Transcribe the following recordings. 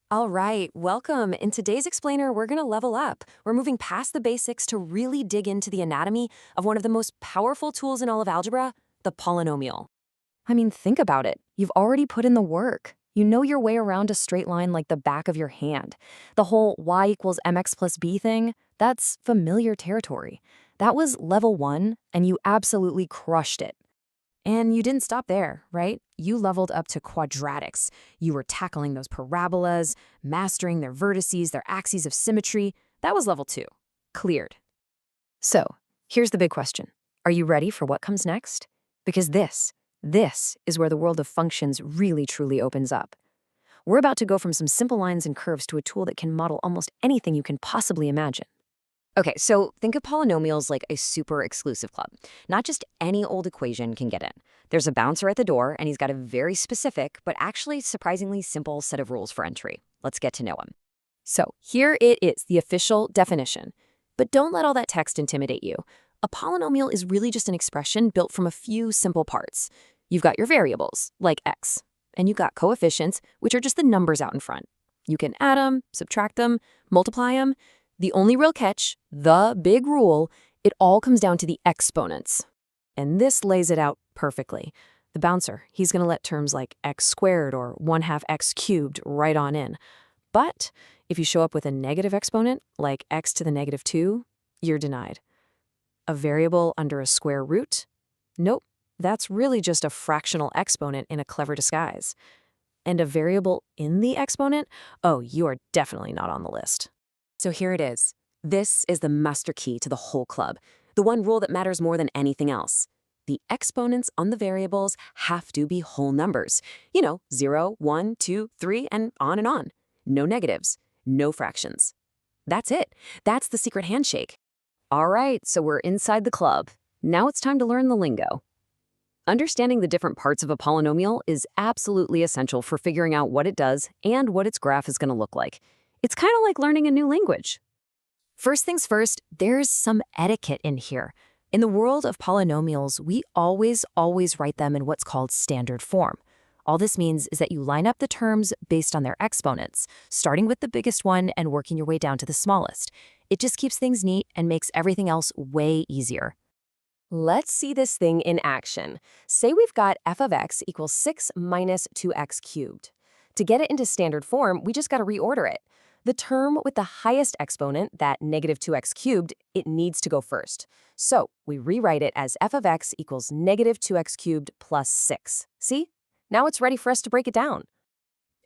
All right, welcome. In today's explainer, we're going to level up. We're moving past the basics to really dig into the anatomy of one of the most powerful tools in all of algebra, the polynomial. I mean, think about it. You've already put in the work. You know your way around a straight line like the back of your hand. The whole y equals mx plus b thing, that's familiar territory. That was level 1, and you absolutely crushed it. And you didn't stop there, right? You leveled up to quadratics. You were tackling those parabolas, mastering their vertices, their axes of symmetry. That was level 2. Cleared. So, here's the big question. Are you ready for what comes next? Because this is where the world of functions really truly opens up. We're about to go from some simple lines and curves to a tool that can model almost anything you can possibly imagine. Okay, so think of polynomials like a super exclusive club. Not just any old equation can get in. There's a bouncer at the door, and he's got a very specific, but actually surprisingly simple set of rules for entry. Let's get to know him. So here it is, the official definition. But don't let all that text intimidate you. A polynomial is really just an expression built from a few simple parts. You've got your variables, like x, and you've got coefficients, which are just the numbers out in front. You can add them, subtract them, multiply them. The only real catch, the big rule, it all comes down to the exponents. And this lays it out perfectly. The bouncer, he's going to let terms like x squared or 1/2 x cubed right on in. But if you show up with a negative exponent, like x to the negative 2, you're denied. A variable under a square root? Nope, that's really just a fractional exponent in a clever disguise. And a variable in the exponent? Oh, you are definitely not on the list. So here it is. This is the master key to the whole club, the one rule that matters more than anything else. The exponents on the variables have to be whole numbers. 0, 1, 2, 3, and on. No negatives, no fractions. That's it. That's the secret handshake. All right, so we're inside the club. Now it's time to learn the lingo. Understanding the different parts of a polynomial is absolutely essential for figuring out what it does and what its graph is going to look like. It's kind of like learning a new language. First things first, there's some etiquette in here. In the world of polynomials, we always write them in what's called standard form. All this means is that you line up the terms based on their exponents, starting with the biggest one and working your way down to the smallest. It just keeps things neat and makes everything else way easier. Let's see this thing in action. Say we've got f of x equals 6 minus 2x cubed. To get it into standard form, we just got to reorder it. The term with the highest exponent, that negative 2x cubed, it needs to go first. So we rewrite it as f of x equals negative 2x cubed plus 6. See? Now it's ready for us to break it down.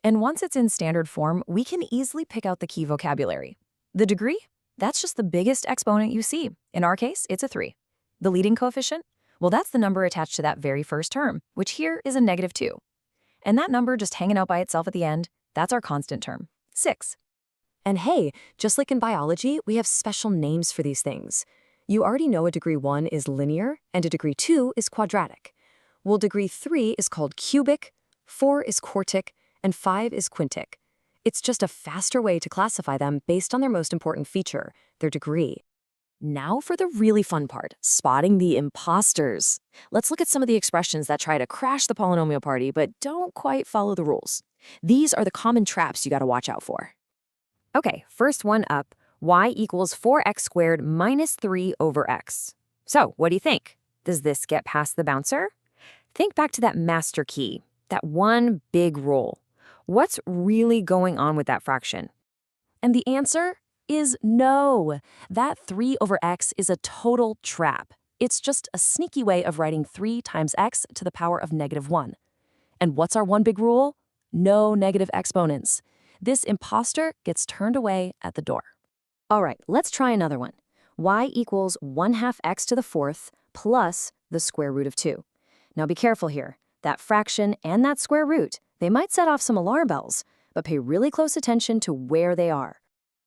And once it's in standard form, we can easily pick out the key vocabulary. The degree? That's just the biggest exponent you see. In our case, it's a 3. The leading coefficient? Well, that's the number attached to that very first term, which here is a negative 2. And that number just hanging out by itself at the end, that's our constant term, 6. And hey, just like in biology, we have special names for these things. You already know a degree 1 is linear and a degree 2 is quadratic. Well, degree 3 is called cubic, 4 is quartic, and 5 is quintic. It's just a faster way to classify them based on their most important feature, their degree. Now for the really fun part, spotting the imposters. Let's look at some of the expressions that try to crash the polynomial party but don't quite follow the rules. These are the common traps you got to watch out for. Okay, first one up, y equals 4x squared minus 3 over x. So, what do you think? Does this get past the bouncer? Think back to that master key, that one big rule. What's really going on with that fraction? And the answer is no. That 3 over x is a total trap. It's just a sneaky way of writing 3 times x to the power of negative 1. And what's our one big rule? No negative exponents. This imposter gets turned away at the door. All right, let's try another one. Y equals 1/2 x to the 4th plus the square root of 2. Now be careful here. That fraction and that square root, they might set off some alarm bells, but pay really close attention to where they are.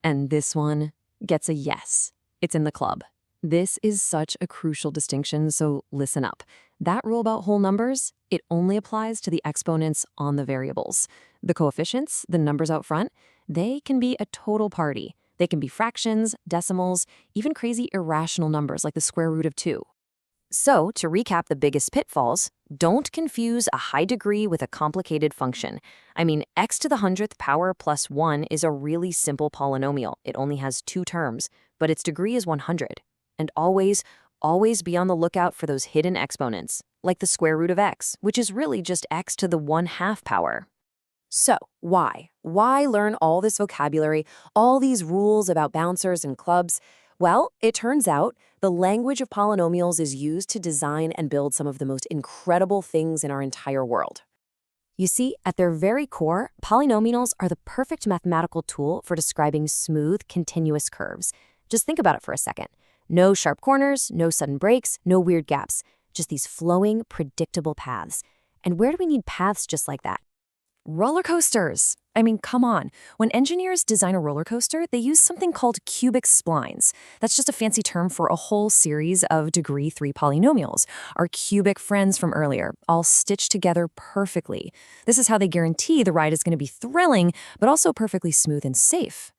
And this one gets a yes. It's in the club. This is such a crucial distinction, so listen up. That rule about whole numbers, it only applies to the exponents on the variables. The coefficients, the numbers out front, they can be a total party. They can be fractions, decimals, even crazy irrational numbers like the square root of 2. So, to recap the biggest pitfalls, don't confuse a high degree with a complicated function. I mean, x to the 100th power plus 1 is a really simple polynomial. It only has two terms, but its degree is 100. And always be on the lookout for those hidden exponents, like the square root of x, which is really just x to the 1/2 power. So, why? Why learn all this vocabulary, all these rules about bouncers and clubs? Well, it turns out the language of polynomials is used to design and build some of the most incredible things in our entire world. You see, at their very core, polynomials are the perfect mathematical tool for describing smooth, continuous curves. Just think about it for a second. No sharp corners, no sudden breaks, no weird gaps, just these flowing, predictable paths. And where do we need paths just like that? Roller coasters. I mean, come on. When engineers design a roller coaster, they use something called cubic splines. That's just a fancy term for a whole series of degree 3 polynomials, our cubic friends from earlier, all stitched together perfectly. This is how they guarantee the ride is going to be thrilling, but also perfectly smooth and safe.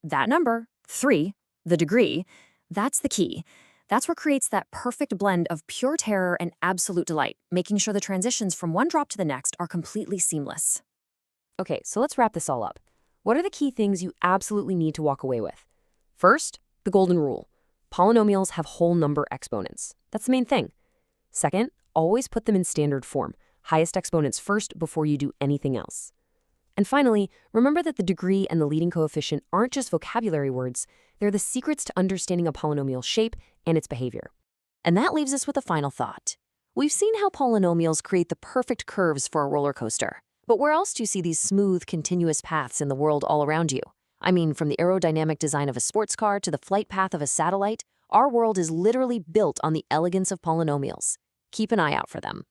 That number, 3, the degree, that's the key. That's what creates that perfect blend of pure terror and absolute delight, making sure the transitions from one drop to the next are completely seamless. Okay, so let's wrap this all up. What are the key things you absolutely need to walk away with? First, the golden rule. Polynomials have whole number exponents. That's the main thing. Second, always put them in standard form. Highest exponents first before you do anything else. And finally, remember that the degree and the leading coefficient aren't just vocabulary words. They're the secrets to understanding a polynomial shape and its behavior. And that leaves us with a final thought. We've seen how polynomials create the perfect curves for a roller coaster. But where else do you see these smooth, continuous paths in the world all around you? I mean, from the aerodynamic design of a sports car to the flight path of a satellite, our world is literally built on the elegance of polynomials. Keep an eye out for them.